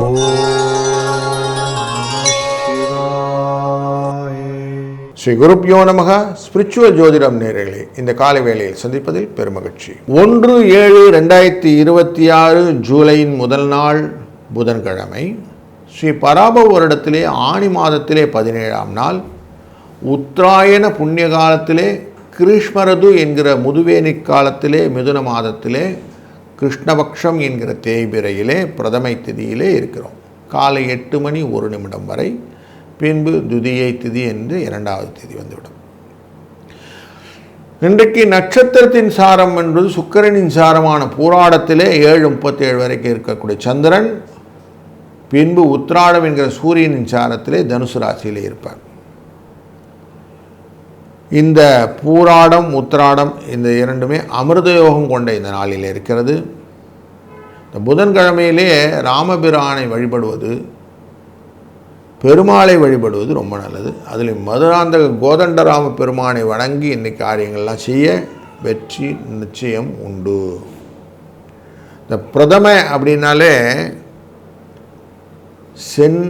ஸ்ரீ குருப்யோ நமக. ஸ்பிரிச்சுவல் ஜோதிடம் நேயர்களே, இந்த காலை வேளையில் சந்திப்பதில் பெருமகிழ்ச்சி. 1/7/2026 ஜூலையின் முதல் நாள் புதன்கிழமை. ஸ்ரீ பராபவ வருடத்திலே ஆணி மாதத்திலே 17ஆம் நாள், உத்தராயண புண்ணிய காலத்திலே கிருஷ்ணரது என்கிற முதுவேனி காலத்திலே மிதுன மாதத்திலே கிருஷ்ணபக்ஷம் என்கிற தேய்பிரையிலே பிரதமை திதியிலே இருக்கிறோம். காலை 8:01 வரை. பின்பு துதியை திதி என்று 2வது திதி வந்துவிடும். இன்றைக்கு நட்சத்திரத்தின் சாரம் என்பது சுக்கிரனின் சாரமான பூராடத்திலே 7:37 வரைக்கும் இருக்கக்கூடிய சந்திரன், பின்பு உத்திராடம் என்கிற சூரியனின் சாரத்திலே தனுசு ராசியிலே இருப்பார். இந்த பூராடம் உத்திராடம் இந்த இரண்டுமே அமிர்த யோகம் கொண்ட இந்த நாளில் இருக்கிறது. இந்த புதன்கிழமையிலே ராமபிரானை வழிபடுவது, பெருமாளை வழிபடுவது ரொம்ப நல்லது. அதில் மதுராந்தக கோதண்டராம பெருமானை வணங்கி இன்னைக்கு காரியங்கள்லாம் செய்ய வெற்றி நிச்சயம் உண்டு. இந்த பிரதம அப்படின்னாலே சென்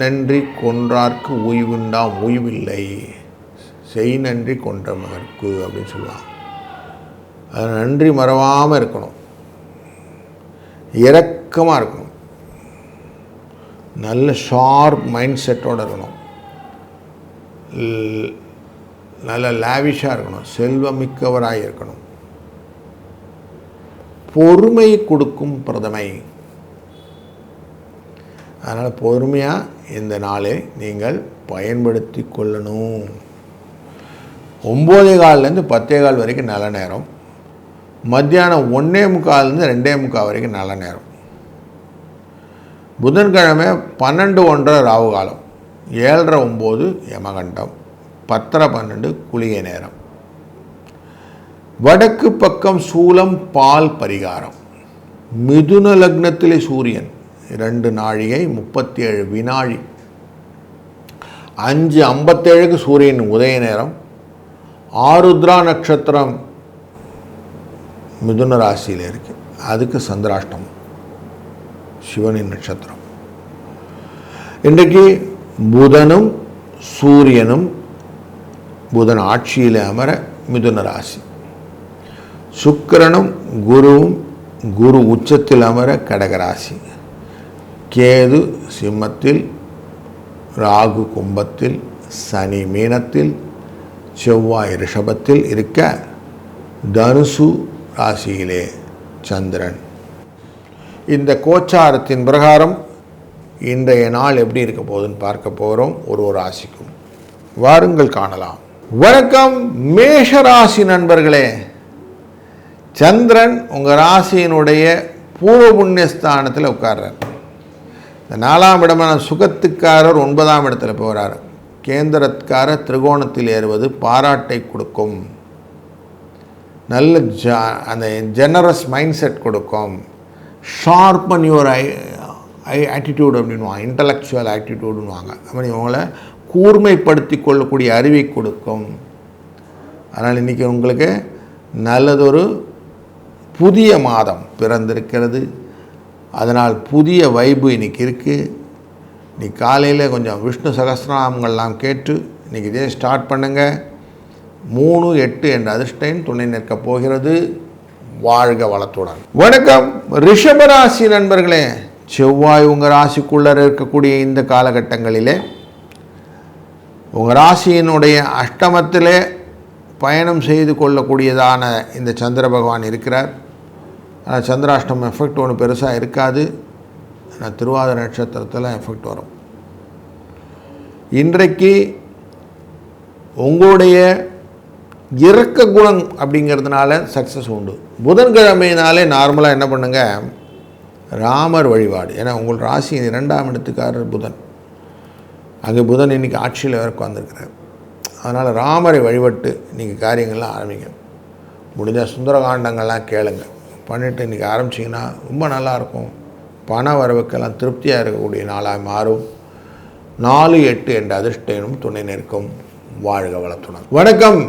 நன்றி கொன்றார்க்கு ஓய்வுண்டாம் ஓய்வில்லை, செய் நன்றி கொன்றவர்க்கு அப்படின்னு சொல்லுவாங்க. அது நன்றி மறவாமல் இருக்கணும், இரக்கமாக இருக்கணும், நல்ல ஷார்ப் மைண்ட் செட்டோடு இருக்கணும், நல்ல லாவிஷாக இருக்கணும், செல்வமிக்கவராக இருக்கணும், பொறுமை கொடுக்கும் பிரதமை. அதனால் பொறுமையாக இந்த நாளை நீங்கள் பயன்படுத்தி கொள்ளணும். 9:15 10:15 வரைக்கும் நல்ல நேரம், மத்தியானம் 1:45 2:45 வரைக்கும் நல்ல நேரம். புதன்கிழமை 12:01 ராகு காலம், 7:30-9 யமகண்டம், 10:12 குளிகை நேரம். வடக்கு பக்கம் சூலம் பால் பரிகாரம். மிதுன லக்னத்திலே சூரியன் 2 நாழிகை 37 வினாழி. 5:57 சூரியன் உதய நேரம். ஆருத்ரா நட்சத்திரம் மிதுன ராசியில் இருக்கு, அதுக்கு சந்திராஷ்டமம், சிவனின் நட்சத்திரம். இன்றைக்கு புதனும் சூரியனும், புதன் ஆட்சியில் அமர மிதுன ராசி, சுக்கிரனும் குருவும் குரு உச்சத்தில் அமர கடகராசி, கேது சிம்மத்தில், ராகு கும்பத்தில், சனி மீனத்தில், செவ்வாய் ரிஷபத்தில் இருக்க தனுசு ராசியிலே சந்திரன். இந்த கோச்சாரத்தின் பிரகாரம் இன்றைய நாள் எப்படி இருக்க போகுதுன்னு பார்க்க போகிறோம். ஒரு ராசிக்கும் வாருங்கள் காணலாம். வணக்கம் மேஷராசி நண்பர்களே. சந்திரன் உங்கள் ராசியினுடைய பூர்வ புண்ணியஸ்தானத்தில் உட்கார்றார். இந்த 4ஆம் இடமான சுகத்துக்காரர் 9ஆம் இடத்துல போகிறார். கேந்திரத்காரர் திரிகோணத்தில் ஏறுவது பாராட்டை கொடுக்கும், நல்ல அந்த ஜெனரஸ் மைண்ட் செட் கொடுக்கும், ஷார்ப்பன் யுவர் ஆட்டிடியூட் அப்படின்வாங்க, இன்டலெக்சுவல் ஆட்டிடியூடுன்னுவாங்க. அப்படி உங்களை கூர்மைப்படுத்தி கொள்ளக்கூடிய அறிவை கொடுக்கும். அதனால் இன்றைக்கி உங்களுக்கு நல்லதொரு புதிய மாதம் பிறந்திருக்கிறது. அதனால் புதிய வைப்பு இன்றைக்கி இருக்குது. இன்றைக்கி காலையில் கொஞ்சம் விஷ்ணு சகஸ்ரநாமங்கள்லாம் கேட்டு இன்றைக்கி இதே ஸ்டார்ட் பண்ணுங்கள். 3-8 என்ற அதிர்ஷ்டம் துணை நிற்கப் போகிறது. வாழ்க வளத்துடன். வணக்கம் ரிஷபராசி நண்பர்களே. செவ்வாய் உங்கள் ராசிக்குள்ளே இருக்கக்கூடிய இந்த காலகட்டங்களிலே உங்கள் ராசியினுடைய அஷ்டமத்திலே பயணம் செய்து கொள்ளக்கூடியதான இந்த சந்திர பகவான் இருக்கிறார். ஆனால் சந்திராஷ்டம எஃபெக்ட் ஒன்றும் பெருசாக இருக்காது. ஆனால் திருவாதிரை நட்சத்திரத்தில் எஃபெக்ட் வரும். இன்றைக்கு உங்களுடைய இரக்க குணம் அப்படிங்கிறதுனால சக்ஸஸ் உண்டு. புதன்கிழமையினாலே நார்மலாக என்ன பண்ணுங்க, ராமர் வழிபாடு. ஏன்னா உங்கள் ராசியின் 2ஆம் இடத்துக்காரர் புதன். அங்கே புதன் இன்றைக்கி ஆட்சியில் வரைக்கும் வந்திருக்கிறார். அதனால் ராமரை வழிபட்டு இன்றைக்கி காரியங்கள்லாம் ஆரம்பிங்க. முடிஞ்சால் சுந்தரகாண்டங்கள்லாம் கேளுங்க, பண்ணிவிட்டு இன்றைக்கி ஆரம்பிச்சிங்கன்னா ரொம்ப நல்லாயிருக்கும். பண வரவுக்கெல்லாம் திருப்தியாக இருக்கக்கூடிய நாளாக மாறும். 4-8 என்ற அதிர்ஷ்டம் துணை நிற்கும். வாழ்க வளத்துடன். வணக்கம்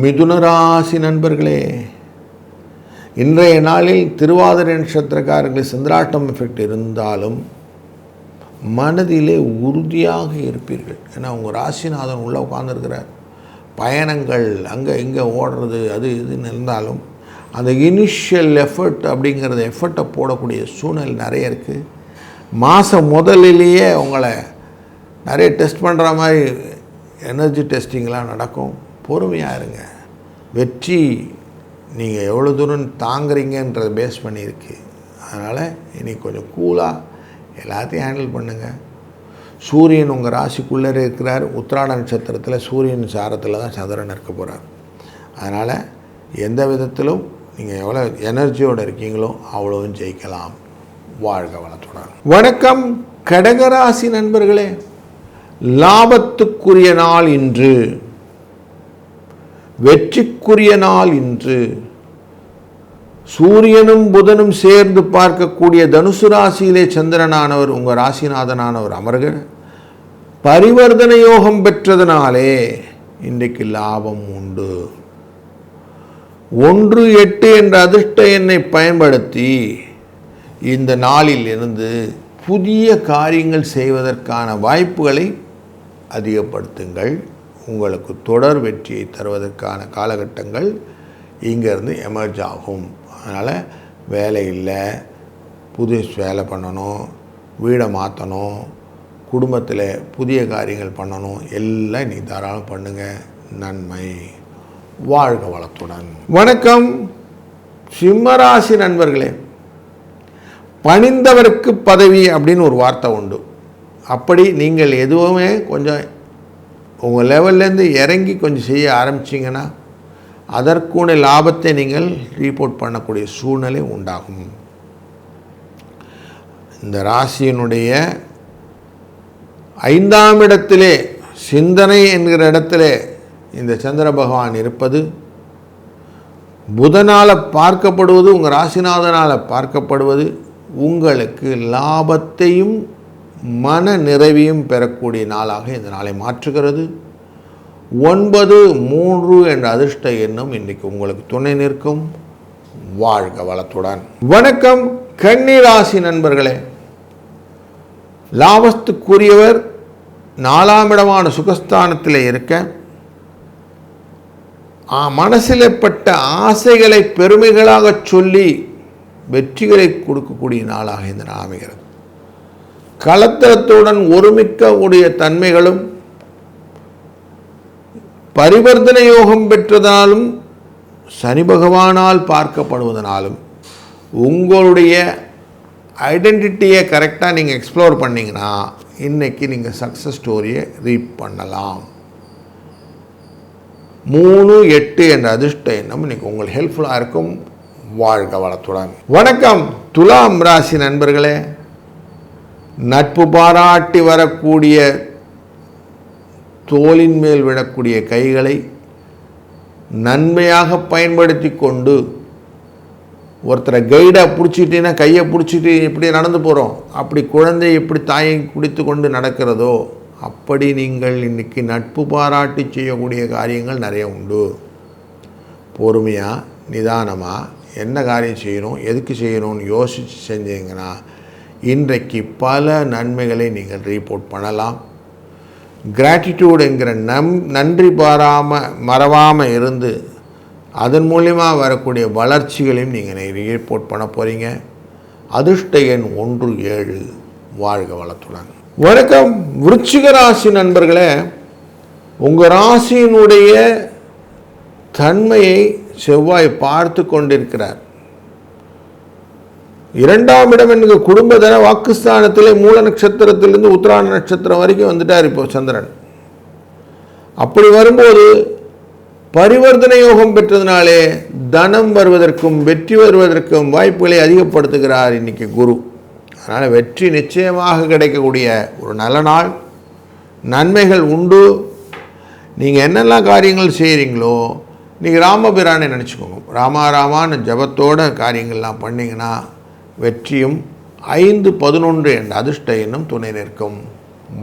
மிதுன ராசி நண்பர்களே. இன்றைய நாளில் திருவாதிரை நட்சத்திரக்காரர்களுக்கு சந்திராஷ்டம் எஃபெக்ட் இருந்தாலும் மனதிலே உறுதியாக இருப்பீர்கள். ஏன்னா உங்கள் ராசிநாதன் உள்ளே உட்கார்ந்துருக்கிறார். பயணங்கள் அங்கே இங்கே ஓடுறது அது இதுன்னு இருந்தாலும் அந்த இனிஷியல் எஃபர்ட்டை போடக்கூடிய சூழ்நிலை நிறைய இருக்குது. மாதம் முதலிலேயே உங்களை நிறைய டெஸ்ட் பண்ணுற மாதிரி எனர்ஜி டெஸ்டிங்லாம் நடக்கும். பொறுமையாக இருங்க. வெற்றி நீங்கள் எவ்வளோ தூரம் தாங்குறீங்கன்றதை பேஸ் பண்ணியிருக்கு. அதனால் இன்றைக்கி கொஞ்சம் கூலாக எல்லாத்தையும் ஹேண்டில் பண்ணுங்கள். சூரியன் உங்கள் ராசிக்குள்ளே இருக்கிறார். உத்திராட நட்சத்திரத்தில் சூரியன் சாரத்தில் தான் சந்திரன் இருக்க போகிறார். அதனால் எந்த விதத்திலும் நீங்கள் எவ்வளோ எனர்ஜியோடு இருக்கீங்களோ அவ்வளோவும் ஜெயிக்கலாம். வாழ்க வளத்துடன். வணக்கம் கடகராசி நண்பர்களே. லாபத்துக்குரிய நாள் இன்று, வெற்றிக்குரிய நாள் இன்று. சூரியனும் புதனும் சேர்ந்து பார்க்கக்கூடிய தனுசு ராசியிலே சந்திரனானவர் உங்கள் ராசிநாதனானவர் அமர்க பரிவர்த்தனை யோகம் பெற்றதனாலே இன்றைக்கு லாபம் உண்டு. 1-8 என்ற அதிர்ஷ்ட எண்ணை பயன்படுத்தி இந்த நாளில் இருந்து புதிய காரியங்கள் செய்வதற்கான வாய்ப்புகளை அதிகப்படுத்துங்கள். உங்களுக்கு தொடர் வெற்றியை தருவதற்கான காலகட்டங்கள் இங்கேருந்து எமர்ஜ் ஆகும். அதனால் வேலை இல்லை, புது வேலை பண்ணணும், வீடை மாற்றணும், குடும்பத்தில் புதிய காரியங்கள் பண்ணணும், எல்லாம் நீ தாராளம் பண்ணுங்கள். நன்மை. வாழ்க வளத்துடன். வணக்கம் சிம்மராசி நண்பர்களே. பணிந்தவருக்கு பதவி அப்படின்னு ஒரு வார்த்தை உண்டு. அப்படி நீங்கள் எதுவுமே கொஞ்சம் உங்கள் லெவல்லேருந்து இறங்கி கொஞ்சம் செய்ய ஆரம்பிச்சிங்கன்னா அதற்குன லாபத்தை நீங்கள் ரிப்போர்ட் பண்ணக்கூடிய சூழ்நிலை உண்டாகும். இந்த ராசியினுடைய 5ஆம் இடத்திலே சிந்தனை என்கிற இடத்திலே இந்த சந்திர பகவான் இருப்பது, புதனால் பார்க்கப்படுவது, உங்கள் ராசிநாதனால் பார்க்கப்படுவது உங்களுக்கு லாபத்தையும் மன நிறைவையும் பெறக்கூடிய நாளாக இந்த நாளை மாற்றுகிறது. 9-3 என்ற அதிர்ஷ்ட எண்ணம் இன்றைக்கு உங்களுக்கு துணை நிற்கும். வாழ்க வளத்துடன். வணக்கம் கன்னிராசி நண்பர்களே. லாபத்துக்குரியவர் 4ஆம் இடமான சுகஸ்தானத்தில் இருக்க மனசில் பட்ட ஆசைகளை பெருமைகளாக சொல்லி வெற்றிகளை கொடுக்கக்கூடிய நாளாக இந்த நாள் அமைகிறது. களத்திரத்துடன் ஒருமிக்கக்கூடிய தன்மைகளும் பரிவர்த்தனை யோகம் பெற்றதாலும் சனி பகவானால் பார்க்கப்படுவதனாலும் உங்களுடைய ஐடென்டிட்டியை கரெக்டாக நீங்கள் எக்ஸ்ப்ளோர் பண்ணிங்கன்னா இன்றைக்கி நீங்கள் சக்ஸஸ் ஸ்டோரியை ரீட் பண்ணலாம். 3-8 என்ற அதிர்ஷ்ட எண்ணம் இன்றைக்கி உங்களுக்கு ஹெல்ப்ஃபுல்லாக இருக்கும். வாழ்க வளத்துடன். வணக்கம் துலாம் ராசி நண்பர்களே. நட்பு பாராட்டி வரக்கூடிய தோளின் மேல் விடக்கூடிய கைகளை நன்மையாக பயன்படுத்தி கொண்டு ஒருத்தரை கைடாக பிடிச்சிட்டின்னா கையை பிடிச்சிட்டு எப்படி நடந்து போகிறோம், அப்படி குழந்தை எப்படி தாயை பிடித்து கொண்டு நடக்கிறதோ அப்படி நீங்கள் இன்றைக்கி நட்பு பாராட்டி செய்யக்கூடிய காரியங்கள் நிறைய உண்டு. பொறுமையாக நிதானமாக என்ன காரியம் செய்யணும், எதுக்கு செய்யணும்னு யோசித்து செஞ்சீங்கன்னா இன்றைக்கு பல நன்மைகளை நீங்கள் ரிப்போர்ட் பண்ணலாம். கிராட்டிடியூட் என்கிற நன்றி மறவாமல் இருந்து அதன் மூலியமாக வரக்கூடிய வளர்ச்சிகளையும் நீங்கள் ரிப்போர்ட் பண்ண போகிறீங்க. அதிர்ஷ்ட எண் 1-7. வாழ்க வளத்துடன். வணக்கம் விருச்சிக ராசி நண்பர்களே. உங்கள் ராசியினுடைய தன்மையை செவ்வாய் பார்த்து கொண்டிருக்கிறார். 2ஆம் இடம் எனக்கு குடும்பத்தன வாக்குஸ்தானத்திலே மூல நட்சத்திரத்திலிருந்து உத்திராட நட்சத்திரம் வரைக்கும் வந்துட்டார் இப்போ சந்திரன். அப்படி வரும்போது பரிவர்த்தனை யோகம் பெற்றதுனாலே தனம் வருவதற்கும் வெற்றி வருவதற்கும் வாய்ப்புகளை அதிகப்படுத்துகிறார் இன்றைக்கி குரு. அதனால் வெற்றி நிச்சயமாக கிடைக்கக்கூடிய ஒரு நல்ல நாள். நன்மைகள் உண்டு. நீங்கள் என்னெல்லாம் காரியங்கள் செய்கிறீங்களோ நீங்கள் ராமபிரானை நினச்சிக்கோங்க. ராமான்னு ஜபத்தோட காரியங்கள்லாம் பண்ணிங்கன்னா வெற்றியும் 5-11 என்ற அதிர்ஷ்ட எண்ணும் துணை நிற்கும்.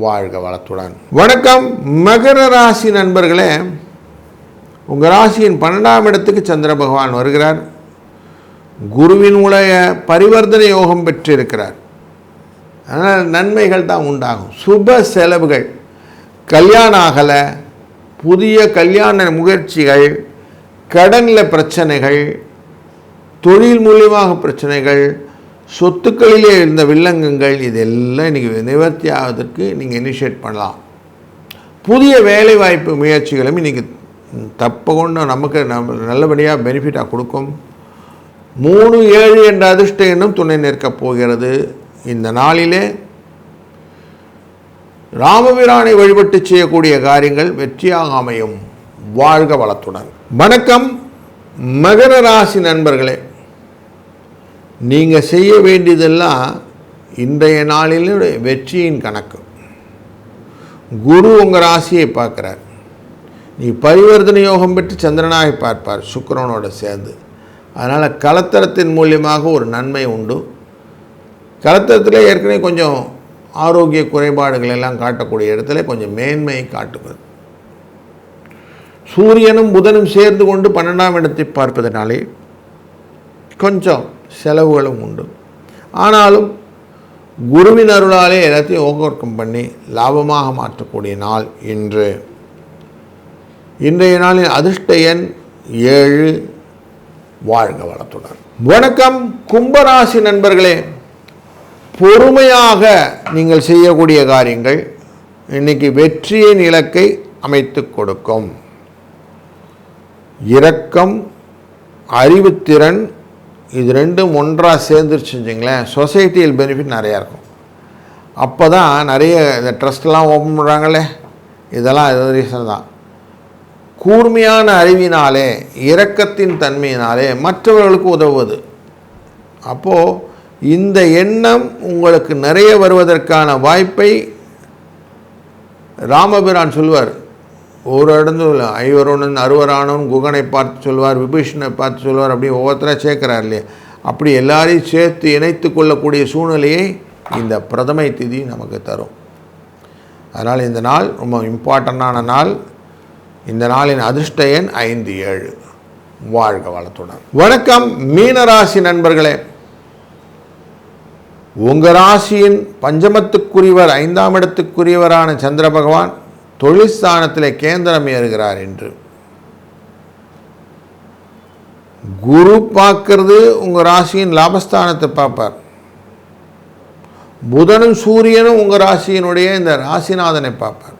வாழ்க வளத்துடன். வணக்கம் மகர ராசி நண்பர்களே. உங்கள் ராசியின் 12ஆம் இடத்துக்கு சந்திர பகவான் வருகிறார். குருவினுடைய பரிவர்த்தனை யோகம் பெற்றிருக்கிறார். அதனால் நன்மைகள் தான் உண்டாகும். சுப செலவுகள், கல்யாணம் ஆகலை, புதிய கல்யாண முயற்சிகள், கடனில் பிரச்சனைகள், தொழில் மூலியமாக பிரச்சனைகள், சொத்துக்களிலே இருந்த வில்லங்கங்கள், இதெல்லாம் இன்றைக்கி நிவர்த்தி ஆவதற்கு நீங்கள் இனிஷியேட் பண்ணலாம். புதிய வேலைவாய்ப்பு முயற்சிகளும் இன்றைக்கி தப்பகொண்டு நமக்கு நல்லபடியாக பெனிஃபிட்டாக கொடுக்கும். 3-7 என்ற அதிர்ஷ்ட எண்ணும் துணை நிற்கப் போகிறது. இந்த நாளிலே ராமபிரானை வழிபட்டு செய்யக்கூடிய காரியங்கள் வெற்றியாக அமையும். வாழ்க வளத்துடன். வணக்கம் மகர ராசி நண்பர்களே, நீங்கள் செய்ய வேண்டியதெல்லாம் இன்றைய நாளில் வெற்றியின் கணக்கு. குரு உங்கள் ராசியை பார்க்குறார். நீ பரிவர்த்தனை யோகம் பெற்று சந்திரனாக பார்ப்பார் சுக்கிரனோடு சேர்ந்து. அதனால் கலத்தரத்தின் மூலியமாக ஒரு நன்மை உண்டு. கலத்தரத்தில் ஏற்கனவே கொஞ்சம் ஆரோக்கிய குறைபாடுகள் எல்லாம் காட்டக்கூடிய இடத்துல கொஞ்சம் மேன்மையை காட்டுவது. சூரியனும் புதனும் சேர்ந்து கொண்டு 12ஆம் இடத்தை பார்ப்பதனாலே கொஞ்சம் செலவுகளும் உண்டு. ஆனாலும் குருவின் அருளாலே எல்லாத்தையும் ஓவர் கம் பண்ணி லாபமாக மாற்றக்கூடிய நாள் இன்று. இன்றைய நாளின் அதிர்ஷ்ட எண் 7. வாழ்க வளத்துடன். வணக்கம் கும்பராசி நண்பர்களே, பொறுமையாக நீங்கள் செய்யக்கூடிய காரியங்கள் இன்னைக்கு வெற்றியின் இலக்கை அமைத்து கொடுக்கும். இரக்கம், அறிவுத்திறன், இது ரெண்டும் ஒன்றாக சேர்ந்துருச்சு செஞ்சிங்களேன், சொசைட்டியில் பெனிஃபிட் நிறையா இருக்கும். அப்போ தான் நிறைய இந்த ட்ரஸ்ட்லாம் ஓப்பன் பண்ணுறாங்களே, இதெல்லாம் இது ரீசன் தான். கூர்மையான அறிவினாலே, இரக்கத்தின் தன்மையினாலே மற்றவர்களுக்கு உதவுவது. அப்போது இந்த எண்ணம் உங்களுக்கு நிறைய வருவதற்கான வாய்ப்பை ராமபிரான் சொல்வார். ஒரு இடத்துல 5 60 குகனை பார்த்து சொல்வார், விபீஷனை பார்த்து சொல்வார், அப்படி ஒவ்வொருத்தராக சேர்க்குறார் இல்லையா. அப்படி எல்லாரையும் சேர்த்து இணைத்து கொள்ளக்கூடிய சூழ்நிலையை இந்த பிரதமை திதி நமக்கு தரும். அதனால் இந்த நாள் ரொம்ப இம்பார்ட்டண்டான நாள். இந்த நாளின் அதிர்ஷ்ட எண் 5 7. வாழ்க வளத்துடன். வணக்கம் மீனராசி நண்பர்களே, உங்கள் ராசியின் பஞ்சமத்துக்குரியவர் 5ஆம் இடத்துக்குரியவரான சந்திர பகவான் தொழில் ஸ்தானத்தில் கேந்திரம் ஏறுகிறார் என்று. குரு பார்க்கறது உங்கள் ராசியின் லாபஸ்தானத்தை பார்ப்பார். புதனும் சூரியனும் உங்கள் ராசியினுடைய இந்த ராசிநாதனை பார்ப்பார்.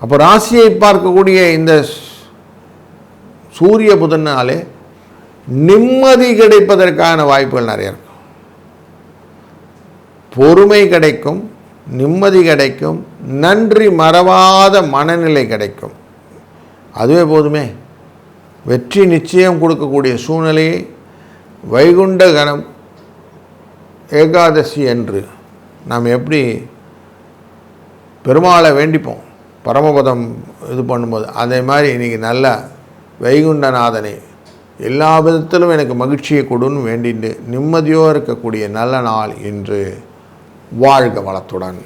அப்போ ராசியை பார்க்கக்கூடிய இந்த சூரிய புதனாலே நிம்மதி கிடைப்பதற்கான வாய்ப்புகள் நிறைய இருக்கும். பொறுமை கிடைக்கும், நிம்மதி கிடைக்கும், நன்றி மறவாத மனநிலை கிடைக்கும். அதுவே போதுமே. வெற்றி நிச்சயம் கொடுக்கக்கூடிய சூழ்நிலையை வைகுண்ட கணம் ஏகாதசி என்று நாம் எப்படி பெருமாளை வேண்டிப்போம் பரமபதம் இது பண்ணும்போது, அதே மாதிரி இன்றைக்கி நல்ல வைகுண்டநாதனை எல்லா விதத்திலும் எனக்கு மகிழ்ச்சியை கொடுன்னு வேண்டிட்டு நிம்மதியோடு இருக்கக்கூடிய நல்ல நாள் இன்று. வாழ்க வளத்துடன்.